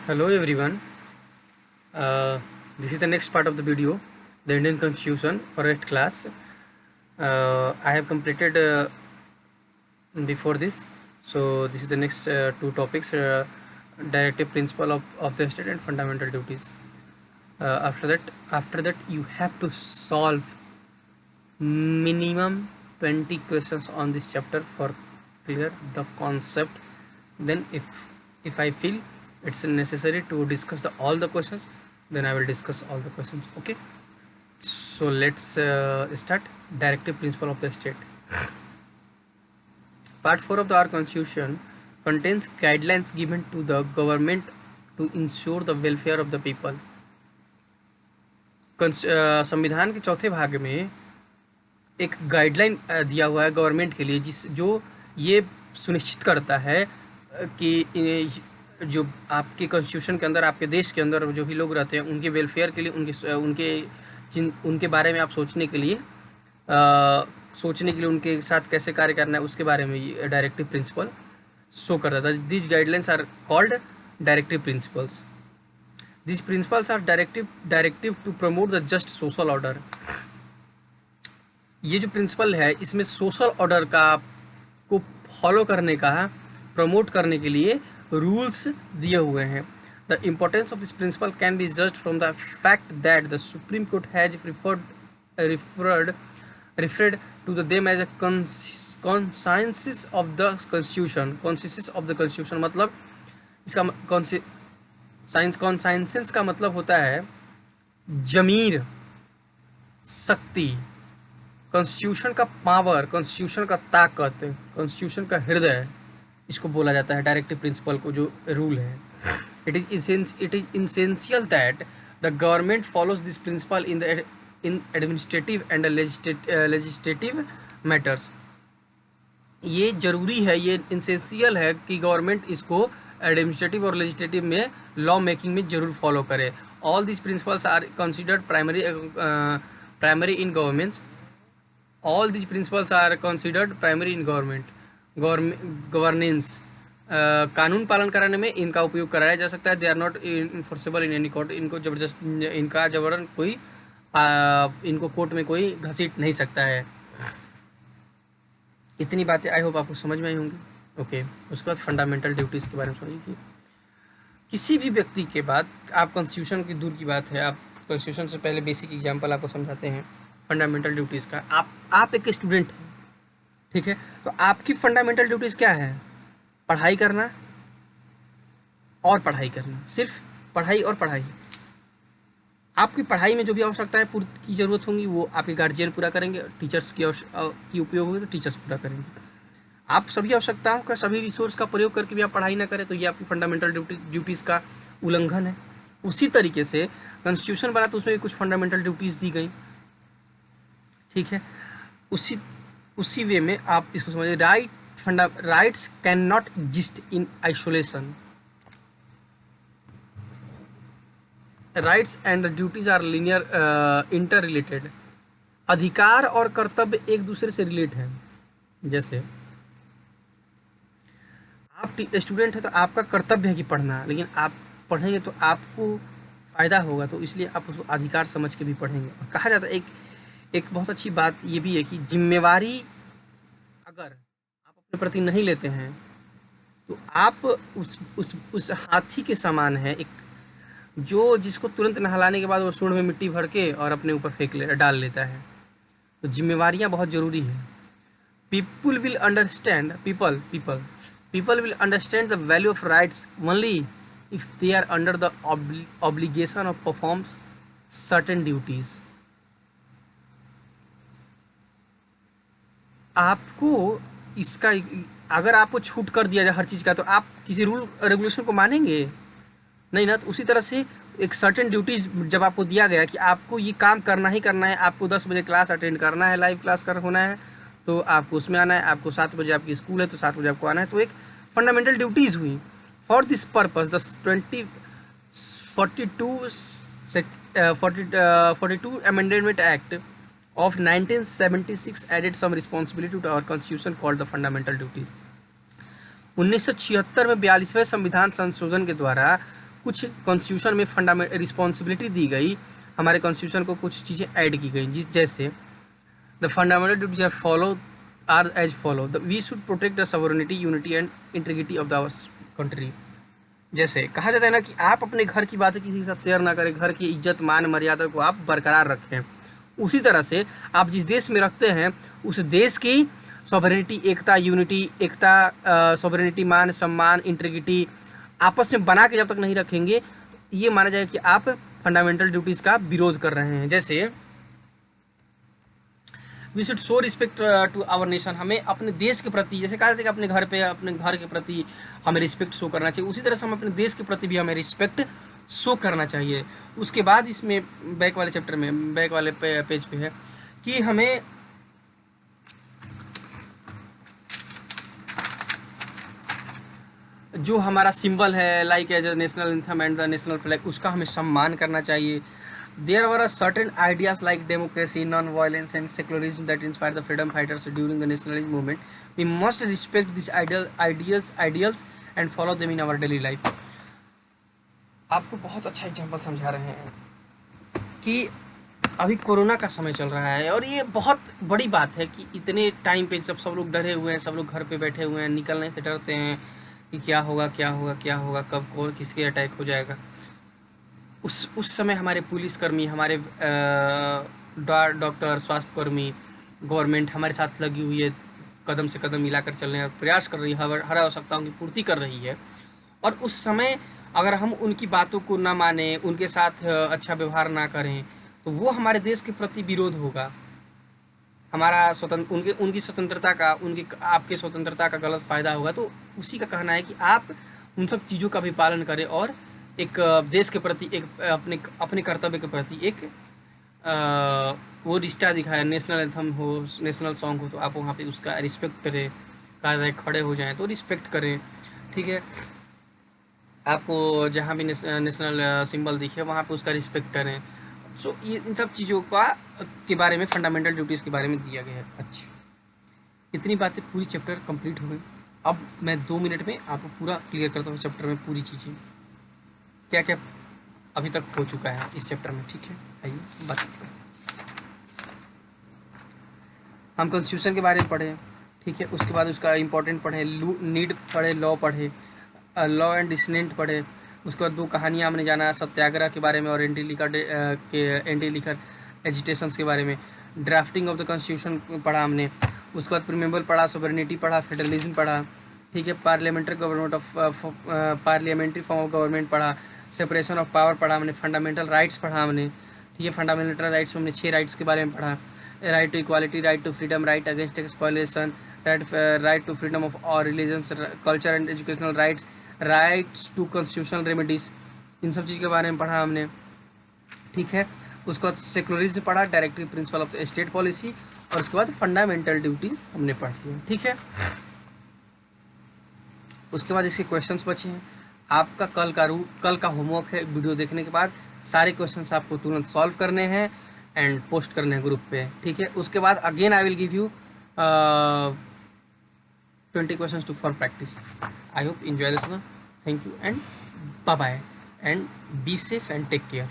Hello everyone. Uh, this is the next part of the video, the Indian Constitution for 8th class. I have completed before this, so this is the next two topics: directive principle of the state and fundamental duties. After that, you have to solve minimum 20 questions on this chapter for clear the concept. Then if I feel it's necessary to discuss all the questions, then I will discuss all the questions. Okay, so let's start. Directive principle of the state. Part 4 of our constitution contains guidelines given to the government to ensure the welfare of the people. संविधान के चौथे भाग में एक guideline दिया हुआ है government के लिए, जो ये सुनिश्चित करता है कि जो आपके कॉन्स्टिट्यूशन के अंदर, आपके देश के अंदर जो भी लोग रहते हैं, उनके वेलफेयर के लिए, उनके बारे में आप सोचने के लिए उनके साथ कैसे कार्य करना है, उसके बारे में ये डायरेक्टिव प्रिंसिपल शो करता था. This guidelines are called directive principles. This principles are directive to promote the just social order. ये जो प्रिंसिपल है, इसमें सोशल ऑर्डर को फॉलो करने का, प्रमोट करने के लिए रूल्स दिए हुए हैं. The importance of this principle can be judged from the fact that the supreme court has referred to them as a conscience of the constitution. conscience of the constitution मतलब इसका conscience का मतलब होता है जमीर, शक्ति, कॉन्स्टिट्यूशन का power, constitution का ताकत, कॉन्स्टिट्यूशन का हृदय, इसको बोला जाता है डायरेक्टिव प्रिंसिपल को, जो रूल है. It is essential that the government follows this principle in administrative and legislative matters. ये जरूरी है, ये इसेंशियल है कि गवर्नमेंट इसको एडमिनिस्ट्रेटिव और लेजिस्लेटिव में, लॉ मेकिंग में जरूर फॉलो करे. All this principles are considered primary in governments. All these principles are considered primary in governance. कानून पालन कराने में इनका उपयोग कराया जा सकता है. They are not enforceable in any court. इनको जबरदस्त, इनका जबरन कोई इनको कोर्ट में कोई घसीट नहीं सकता है. इतनी बातें आई होप आपको समझ में आई होंगी. ओके, उसके बाद फंडामेंटल ड्यूटीज़ के बारे में समझिए. किसी भी व्यक्ति के बाद, आप कॉन्स्टिट्यूशन की दूर की बात है, आप कॉन्स्टिट्यूशन से पहले बेसिक एग्जाम्पल आपको समझाते हैं फंडामेंटल ड्यूटीज़ का. आप एक स्टूडेंट हैं, ठीक है, तो आपकी फंडामेंटल ड्यूटीज़ क्या है? पढ़ाई करना और पढ़ाई करना, सिर्फ पढ़ाई और पढ़ाई. आपकी पढ़ाई में जो भी आवश्यकता है की ज़रूरत होंगी, वो आपके गार्जियन पूरा करेंगे. टीचर्स की उपयोग होगी तो टीचर्स पूरा करेंगे. आप सभी आवश्यकताओं का, सभी रिसोर्स का प्रयोग करके भी आप पढ़ाई ना करें, तो ये आपकी फंडामेंटल ड्यूटीज़ का उल्लंघन है. उसी तरीके से कॉन्स्टिट्यूशन बना तो उसमें भी कुछ फंडामेंटल ड्यूटीज़ दी गई, ठीक है. उसी वे में आप इसको समझिए. Rights can not exist in isolation. Rights and duties are linear interrelated. अधिकार और कर्तव्य एक दूसरे से रिलेट हैं. जैसे आप स्टूडेंट है तो आपका कर्तव्य है कि पढ़ना, लेकिन आप पढ़ेंगे तो आपको फ़ायदा होगा, तो इसलिए आप उसको अधिकार समझ के भी पढ़ेंगे. और कहा जाता है, एक बहुत अच्छी बात ये भी है कि जिम्मेवारी अगर आप अपने प्रति नहीं लेते हैं तो आप उस हाथी के समान है, एक जिसको तुरंत नहलाने के बाद वो सूंड में मिट्टी भर के और अपने ऊपर डाल लेता है. तो जिम्मेवारियां बहुत ज़रूरी है. People will understand the value of rights only if they are under the obligation of performs certain duties. आपको इसका, अगर आपको छूट कर दिया जाए हर चीज़ का, तो आप किसी रूल रेगुलेशन को मानेंगे नहीं ना. तो उसी तरह से एक सर्टेन ड्यूटीज जब आपको दिया गया कि आपको ये काम करना ही करना है, आपको 10 बजे क्लास अटेंड करना है, लाइव क्लास होना है, तो आपको उसमें आना है. आपको 7 बजे आपकी स्कूल है तो 7 बजे आपको आना है. तो एक फंडामेंटल ड्यूटीज़ हुई. For this purpose the 42 amendment act of 1976 added some responsibility to our constitution called the fundamental duties. 1976 में 42वें संविधान संशोधन के द्वारा कुछ कॉन्स्टिट्यूशन में फंडामेंटल रिस्पॉन्सिबिलिटी दी गई, हमारे कॉन्स्टिट्यूशन को कुछ चीज़ें ऐड की गई, जिस जैसे the fundamental duties are follow are as follow we should protect the sovereignty unity and integrity of the country. जैसे कहा जाता है ना कि आप अपने घर की बातें किसी के साथ शेयर ना करें, घर की इज्जत मान मर्यादा को आप बरकरार रखें। उसी तरह से आप जिस देश में रखते हैं उस देश की सॉवरेनिटी, एकता, यूनिटी, एकता, सॉवरेनिटी, मान सम्मान, इंटीग्रिटी आपस में बना के जब तक नहीं रखेंगे, ये माना जाएगा कि आप फंडामेंटल ड्यूटीज़ का विरोध कर रहे हैं। जैसे we should show respect to our nation, हमें अपने देश के प्रति, जैसे कहा जाता है कि अपने घर पे अपने घर के प्रति हमें रिस्पेक्ट शो करना चाहिए, उसी तरह से हम अपने देश के प्रति भी हमें रिस्पेक्ट शो करना चाहिए। उसके बाद इसमें बैक वाले चैप्टर में, बैक वाले पेज पे है कि हमें जो हमारा सिंबल है like as a national anthem and the national flag, उसका हमें सम्मान करना चाहिए। There were certain ideas like democracy, non-violence, and secularism that inspired the freedom fighters during the nationalist movement. We must respect these ideals and follow them in our daily life. आपको बहुत अच्छा example समझा रहे हैं कि अभी corona का समय चल रहा है और ये बहुत बड़ी बात है कि इतने टाइम पे जब सब लोग डरे हुए हैं, सब लोग घर पे बैठे हुए हैं, निकलने से डरते हैं कि क्या होगा क्या होगा क्या होगा, कब को किसके अटैक हो जाएगा। उस समय हमारे पुलिसकर्मी, हमारे डॉक्टर, स्वास्थ्यकर्मी, गवर्नमेंट हमारे साथ लगी हुई है, कदम से कदम मिलाकर चलने का प्रयास कर रही है, हर आवश्यकताओं की पूर्ति कर रही है। और उस समय अगर हम उनकी बातों को ना माने, उनके साथ अच्छा व्यवहार ना करें, तो वो हमारे देश के प्रति विरोध होगा। हमारा उनकी स्वतंत्रता का, आपके स्वतंत्रता का गलत फ़ायदा होगा। तो उसी का कहना है कि आप उन सब चीज़ों का भी पालन करें और एक देश के प्रति, एक अपने कर्तव्य के प्रति एक वो रिश्ता दिखाए। नेशनल एंथम हो, नेशनल सॉन्ग हो, तो आप वहाँ पे उसका रिस्पेक्ट करें, कहा जाए खड़े हो जाएं तो रिस्पेक्ट करें, ठीक है। आपको जहाँ भी नेशनल सिंबल दिखे वहाँ पे उसका रिस्पेक्ट करें। सो ये इन सब चीज़ों के बारे में, फंडामेंटल ड्यूटीज़ के बारे में दिया गया है। अच्छा, इतनी बातें पूरी चैप्टर कंप्लीट हो गई। अब मैं 2 मिनट में आपको पूरा क्लियर करता हूँ चैप्टर में पूरी चीज़ें क्या क्या अभी तक हो चुका है इस चैप्टर में, ठीक है। आइए बात करते हैं। हम कॉन्स्टिट्यूशन के बारे में पढ़े, ठीक है। उसके बाद उसका इम्पोर्टेंट पढ़े, नीड पढ़े, लॉ पढ़े, लॉ एंड डिसेंट पढ़े। उसके बाद 2 कहानियाँ हमने जाना, सत्याग्रह के बारे में और एंटी लिकर एजिटेशंस के बारे में। ड्राफ्टिंग ऑफ द कॉन्स्टिट्यूशन पढ़ा हमने। उसके बाद प्रीमेबल पढ़ा, सॉवरेनिटी पढ़ा, फेडरलिज्म पढ़ा, ठीक है। पार्लियामेंट्री फॉर्म ऑफ गवर्नमेंट पढ़ा, सेपरेशन ऑफ पावर पढ़ा हमने, फंडामेंटल राइट्स पढ़ा हमने, ठीक है। फंडामेंटल राइट्स में हमने 6 राइट्स के बारे में पढ़ा। Right to equality, right to freedom, right against exploitation, right to freedom of और religions, culture and educational rights, rights to constitutional remedies, इन सब चीज़ के बारे में पढ़ा हमने, ठीक है। उसके बाद सेकुलरिज्म पढ़ा, directive principle of the state policy, और उसके बाद फंडामेंटल ड्यूटीज़ हमने पढ़ लिया, ठीक है। उसके बाद इसके क्वेश्चंस बचे हैं। आपका कल का होमवर्क है, वीडियो देखने के बाद सारे क्वेश्चंस आपको तुरंत सॉल्व करने हैं एंड पोस्ट करने हैं ग्रुप पे, ठीक है। उसके बाद again I will give you 20 questions for practice. I hope enjoy this one. Thank you and bye bye and be safe and take care.